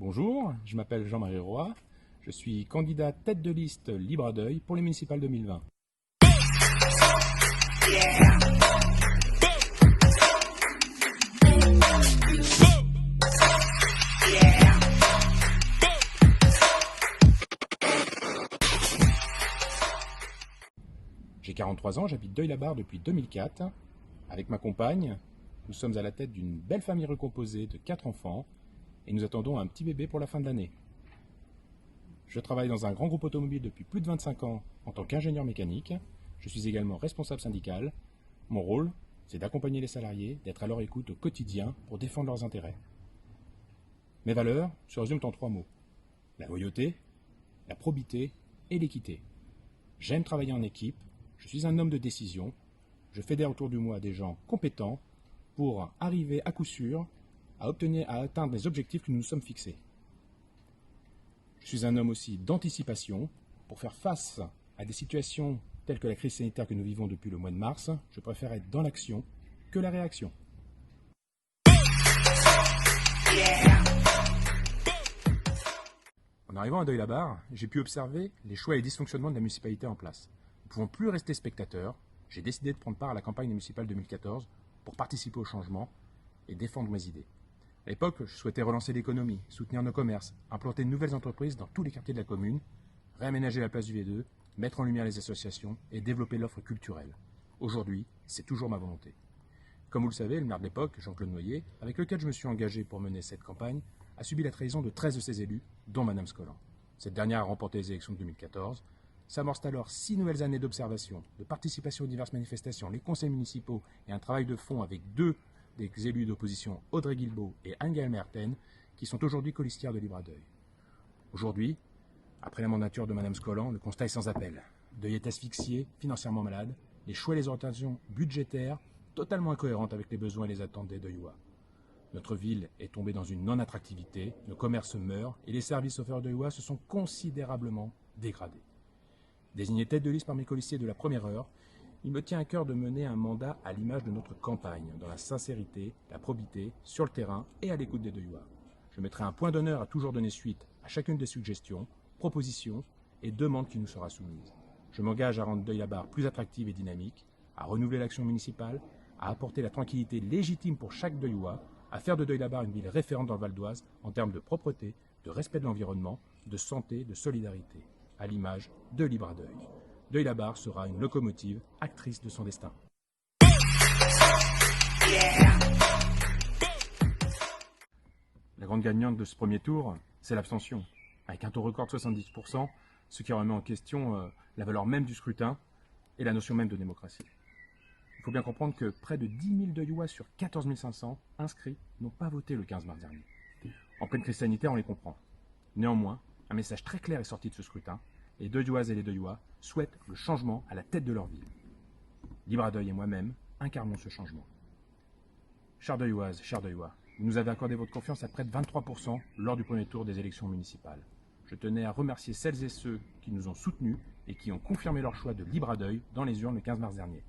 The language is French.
Bonjour, je m'appelle Jean-Marie Roy, je suis candidat tête de liste Libre à Deuil pour les municipales 2020. J'ai 43 ans, j'habite Deuil-la-Barre depuis 2004. Avec ma compagne, nous sommes à la tête d'une belle famille recomposée de 4 enfants et nous attendons un petit bébé pour la fin de l'année. Je travaille dans un grand groupe automobile depuis plus de 25 ans en tant qu'ingénieur mécanique. Je suis également responsable syndical. Mon rôle, c'est d'accompagner les salariés, d'être à leur écoute au quotidien pour défendre leurs intérêts. Mes valeurs se résument en 3 mots. La loyauté, la probité et l'équité. J'aime travailler en équipe, je suis un homme de décision, je fédère autour de moi des gens compétents pour arriver à coup sûr à atteindre les objectifs que nous nous sommes fixés. Je suis un homme aussi d'anticipation. Pour faire face à des situations telles que la crise sanitaire que nous vivons depuis le mois de mars, je préfère être dans l'action que la réaction. En arrivant à Deuil-la-Barre, j'ai pu observer les choix et les dysfonctionnements de la municipalité en place. Nous ne pouvons plus rester spectateurs. J'ai décidé de prendre part à la campagne municipale 2014 pour participer au changement et défendre mes idées. À l'époque, je souhaitais relancer l'économie, soutenir nos commerces, implanter de nouvelles entreprises dans tous les quartiers de la commune, réaménager la place du V2, mettre en lumière les associations et développer l'offre culturelle. Aujourd'hui, c'est toujours ma volonté. Comme vous le savez, le maire de l'époque, Jean-Claude Noyer, avec lequel je me suis engagé pour mener cette campagne, a subi la trahison de 13 de ses élus, dont Mme Scollan. Cette dernière a remporté les élections de 2014. S'amorcent alors 6 nouvelles années d'observation, de participation aux diverses manifestations, les conseils municipaux et un travail de fond avec 2 des élus d'opposition, Audrey Guilbeault et Anne-Gaëlle Merten, qui sont aujourd'hui colistières de Libre à Deuil. Aujourd'hui, après la mandature de Mme Scollan, le constat est sans appel. Deuil est asphyxié, financièrement malade, les choix et les orientations budgétaires totalement incohérentes avec les besoins et les attentes des Deuillois. Notre ville est tombée dans une non-attractivité, nos commerces meurent et les services offerts aux Deuillois se sont considérablement dégradés. Désigné tête de liste par mes colistiers de la première heure, il me tient à cœur de mener un mandat à l'image de notre campagne, dans la sincérité, la probité, sur le terrain et à l'écoute des Deuillois. Je mettrai un point d'honneur à toujours donner suite à chacune des suggestions, propositions et demandes qui nous sera soumise. Je m'engage à rendre Deuil-la-Barre plus attractive et dynamique, à renouveler l'action municipale, à apporter la tranquillité légitime pour chaque Deuillois, à faire de Deuil-la-Barre une ville référente dans le Val d'Oise en termes de propreté, de respect de l'environnement, de santé, de solidarité, à l'image de Libre à Deuil. Deuil-la-Barre sera une locomotive, actrice de son destin. La grande gagnante de ce premier tour, c'est l'abstention, avec un taux record de 70%, ce qui remet en question la valeur même du scrutin et la notion même de démocratie. Il faut bien comprendre que près de 10 000 Deuillois sur 14 500 inscrits n'ont pas voté le 15 mars dernier. En pleine crise sanitaire, on les comprend. Néanmoins, un message très clair est sorti de ce scrutin. Les Deuilloises et les Deuillois souhaitent le changement à la tête de leur ville. Libre à Deuil et moi-même incarnons ce changement. Chères Deuilloises, chers Deuillois, vous nous avez accordé votre confiance à près de 23% lors du premier tour des élections municipales. Je tenais à remercier celles et ceux qui nous ont soutenus et qui ont confirmé leur choix de Libre à Deuil dans les urnes le 15 mars dernier.